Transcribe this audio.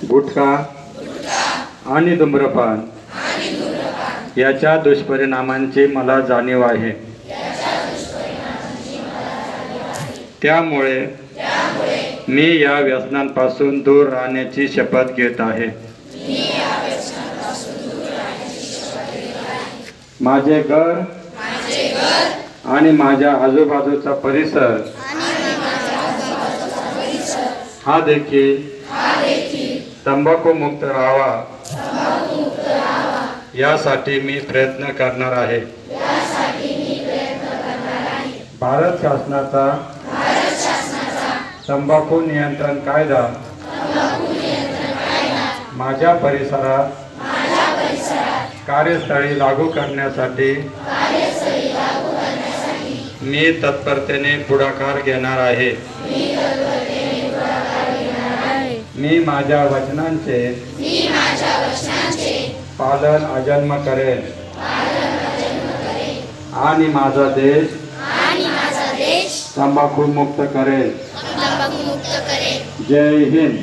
गुटखा आणि धूम्रपान याच्या दुष्परिणामांची मला जाणीव आहे. त्यामुळे मी या व्यसनांपासून दूर राहण्याची शपथ घेत आहे. माझे घर आणि माझ्या आजूबाजूचा परिसर हा देखील तंबाखू मुक्त राहावा यासाठी मी प्रयत्न करणार आहे. भारत शासनाचा तंबाखू नियंत्रण कायदा माझ्या परिसरात कार्यस्थळी लागू करण्यासाठी मी तत्परतेने पुढाकार घेणार आहे. मी माझ्या वचनांचे पालन अजन्म करेन आणि माझा देश तंबाखू मुक्त करेल. जय हिंद.